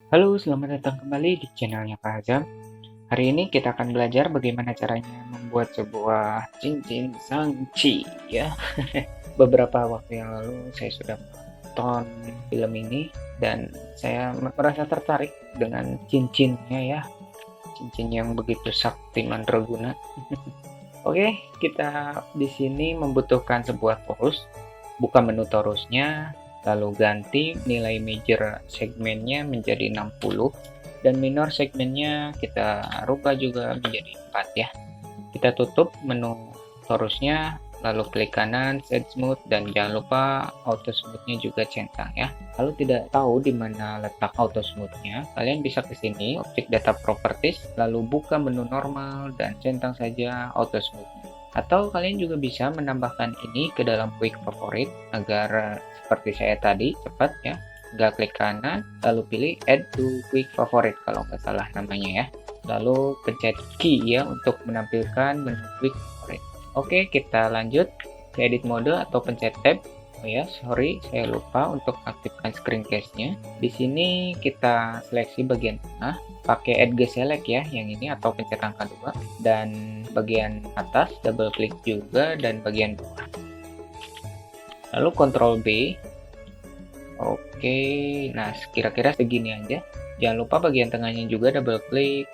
Halo, selamat datang kembali di channelnya Kak Azam. Hari ini kita akan belajar bagaimana caranya membuat sebuah cincin Shang-Chi ya. Beberapa waktu yang lalu saya sudah menonton film ini dan saya merasa tertarik dengan cincinnya ya. Cincin yang begitu sakti mandraguna. Oke, kita di sini membutuhkan sebuah torus. Buka menu torusnya, lalu ganti nilai major segmennya menjadi 60 dan minor segmennya kita rubah juga menjadi 4 ya. Kita tutup menu torusnya, lalu klik kanan set smooth dan jangan lupa auto smoothnya juga centang ya. Kalau tidak tahu di mana letak auto smoothnya, kalian bisa ke sini objek data properties, lalu buka menu normal dan centang saja auto smoothnya. Atau kalian juga bisa menambahkan ini ke dalam quick favorite agar seperti saya tadi cepat ya. Tinggal klik kanan, lalu pilih add to quick favorite kalau nggak salah namanya ya. Lalu pencet key ya untuk menampilkan menu quick favorite. Oke, kita lanjut ke edit mode atau pencet tab. Oh ya, sorry, saya lupa untuk aktifkan screen case-nya. Di sini kita seleksi bagian tengah, pakai add select ya, yang ini atau pencet angka 2, dan bagian atas double klik juga dan bagian bawah. Lalu Ctrl B. Oke, nah kira-kira segini aja. Jangan lupa bagian tengahnya juga double klik,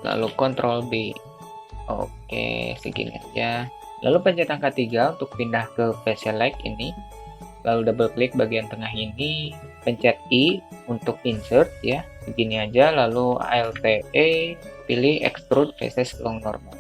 lalu Ctrl B. Oke, segini aja. Lalu pencet angka 3 untuk pindah ke face select ini. Lalu double klik bagian tengah ini, pencet I untuk insert ya. Begini aja, lalu ALTE, pilih extrude faces long normal.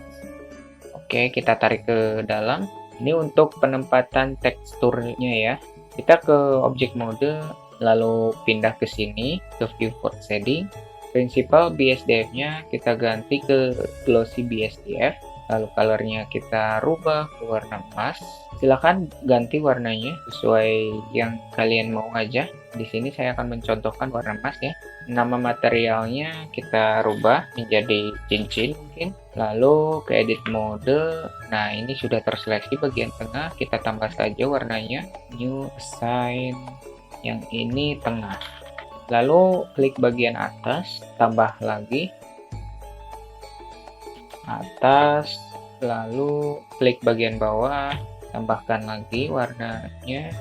Oke, kita tarik ke dalam. Ini untuk penempatan teksturnya ya. Kita ke object mode, lalu pindah ke sini, ke viewport shading. Principal BSDF-nya kita ganti ke glossy BSDF, lalu colornya kita rubah ke warna emas. Silakan ganti warnanya sesuai yang kalian mau aja. Di sini saya akan mencontohkan warna emas ya. Nama materialnya kita rubah menjadi cincin mungkin. Lalu ke edit mode. Nah, ini sudah terseleksi bagian tengah, kita tambah saja warnanya. New assign yang ini tengah. Lalu klik bagian atas, tambah lagi atas, lalu klik bagian bawah, tambahkan lagi warnanya.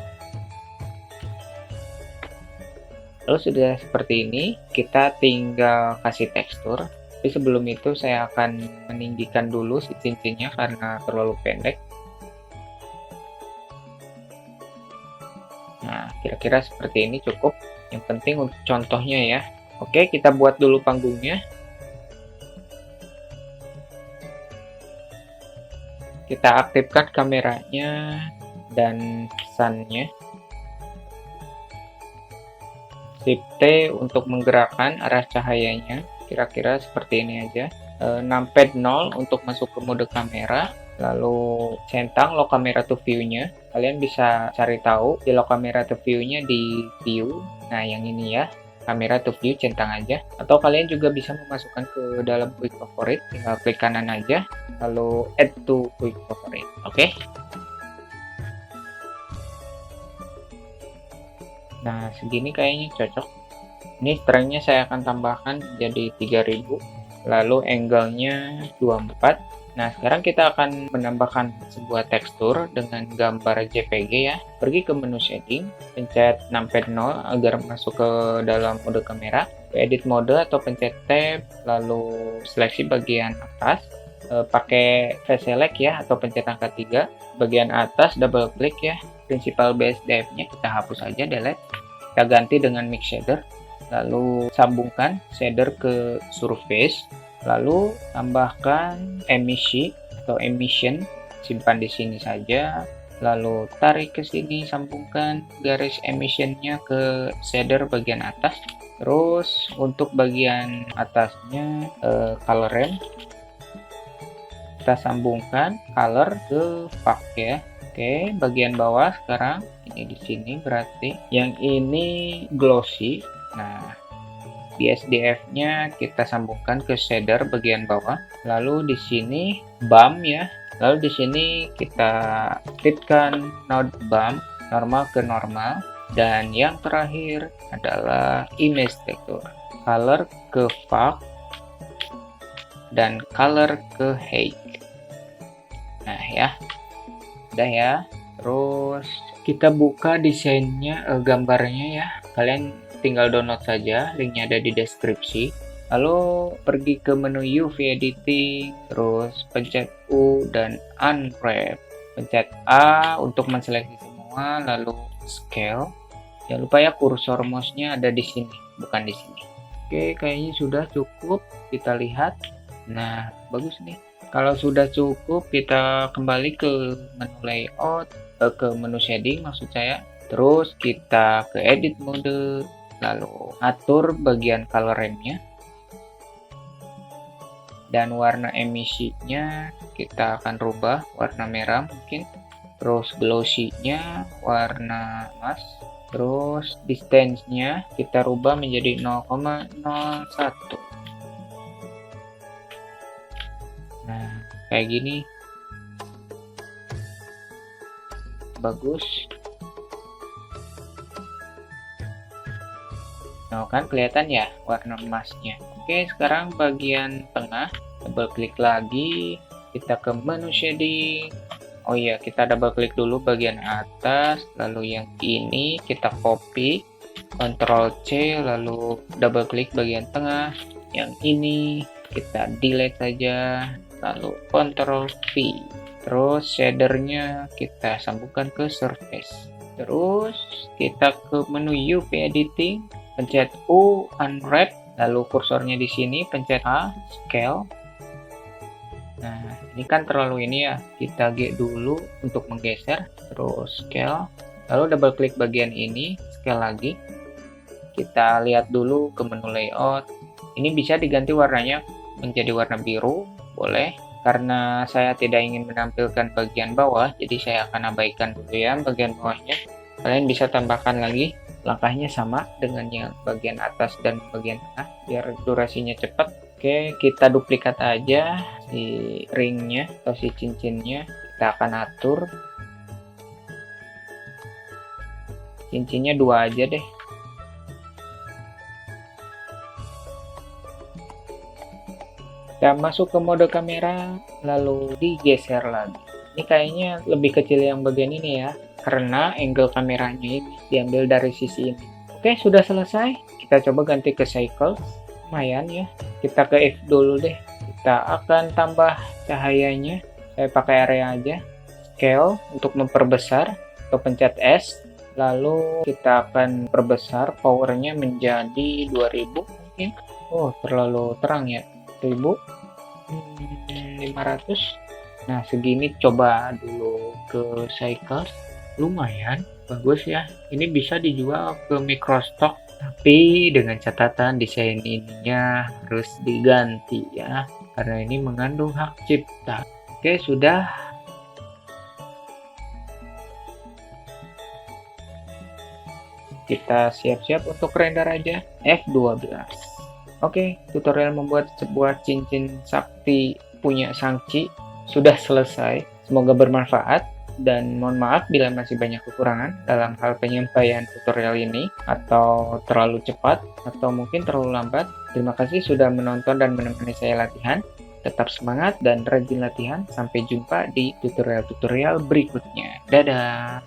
Lalu sudah seperti ini, kita tinggal kasih tekstur. Tapi sebelum itu saya akan meninggikan dulu si cincinnya karena terlalu pendek. Nah, kira-kira seperti ini cukup. Yang penting untuk contohnya ya. Oke, kita buat dulu panggungnya. Kita aktifkan kameranya dan sunnya. Shift T untuk menggerakkan arah cahayanya. Kira-kira seperti ini aja. Numpad 0 untuk masuk ke mode kamera. Lalu centang lock camera to view-nya. Kalian bisa cari tahu di lock camera to view-nya di view. Nah, yang ini ya. Kamera to view centang aja. Atau kalian juga bisa memasukkan ke dalam quick favorite. Tinggal klik kanan aja. Lalu add to quick favorite. Oke. Nah, segini kayaknya cocok. Ini strength-nya saya akan tambahkan jadi 3000. Lalu angle-nya 24. Nah, sekarang kita akan menambahkan sebuah tekstur dengan gambar JPG ya. Pergi ke menu setting, pencet numpad 0 agar masuk ke dalam mode kamera. Edit mode atau pencet tab, lalu seleksi bagian atas. Pakai face select ya atau pencet angka 3. Bagian atas double klik ya. Principal BSDF-nya kita hapus aja, delete. Kita ganti dengan mix shader. Lalu sambungkan shader ke surface. Lalu tambahkan emission, simpan di sini saja. Lalu tarik ke sini, sambungkan garis emissionnya ke shader bagian atas. Terus untuk bagian atasnya color ramp, kita sambungkan color ke pack ya. Oke, bagian bawah sekarang ini di sini berarti yang ini glossy. Nah, BSDF-nya kita sambungkan ke shader bagian bawah. Lalu di sini bump ya. Lalu di sini kita aktifkan node bump normal ke normal. Dan yang terakhir adalah image texture. color ke fog, dan color ke height. Nah ya, udah ya. Terus kita buka desainnya, gambarnya ya. Kalian tinggal download saja, linknya ada di deskripsi. Lalu pergi ke menu UV editing, terus pencet U dan unwrap. Pencet A untuk menseleksi semua, lalu scale. Jangan lupa ya, kursor mouse-nya ada di sini, bukan di sini. Oke, kayaknya sudah cukup. Kita lihat. Nah, bagus nih. Kalau sudah cukup, kita kembali ke menu layout, ke menu shading maksud saya. Terus kita ke edit mode, lalu atur bagian color ramp-nya. Dan warna emisinya kita akan rubah warna merah mungkin. Terus glossy-nya warna emas. Terus distance-nya kita rubah menjadi 0,01. Nah, kayak gini. Bagus. Nah, kan kelihatan ya warna emasnya. Oke, sekarang bagian tengah. Double klik lagi. Kita ke menu shading. Oh iya, kita double klik dulu bagian atas, lalu yang ini kita copy, Ctrl C, lalu double klik bagian tengah. Yang ini kita delete saja, lalu Ctrl V. Terus shadernya kita sambungkan ke surface. Terus kita ke menu UV editing, pencet U unwrap, lalu kursornya di sini, pencet A scale. Nah, ini kan terlalu ini ya, kita G dulu untuk menggeser, terus scale, lalu double klik bagian ini, scale lagi. Kita lihat dulu ke menu layout, ini bisa diganti warnanya menjadi warna biru, boleh. Karena saya tidak ingin menampilkan bagian bawah, jadi saya akan abaikan dulu ya bagian bawahnya. Kalian bisa tambahkan lagi, langkahnya sama dengan yang bagian atas dan bagian tengah, biar durasinya cepat. Oke, kita duplikat aja si ringnya atau si cincinnya. Kita akan atur. Cincinnya 2 aja deh. Kita masuk ke mode kamera, lalu digeser lagi. Ini kayaknya lebih kecil yang bagian ini ya, karena angle kameranya ini diambil dari sisi ini. Oke, sudah selesai. Kita coba ganti ke cycle. Lumayan ya. Kita ke F dulu deh. Kita akan tambah cahayanya. Saya pakai area aja. Scale untuk memperbesar. Atau pencet S. Lalu kita akan perbesar powernya menjadi 2000 mungkin. Oh, terlalu terang ya. 1500. Nah, segini coba dulu ke cycle. Lumayan. Bagus ya. Ini bisa dijual ke microstock. Tapi dengan catatan desain ininya harus diganti ya, karena ini mengandung hak cipta. Oke, sudah. Kita siap-siap untuk render aja. F12. Oke, tutorial membuat sebuah cincin sakti punya Shang-Chi sudah selesai. Semoga bermanfaat. Dan mohon maaf bila masih banyak kekurangan dalam hal penyampaian tutorial ini, atau terlalu cepat, atau mungkin terlalu lambat. Terima kasih sudah menonton dan menemani saya latihan. Tetap semangat dan rajin latihan. Sampai jumpa di tutorial-tutorial berikutnya. Dadah!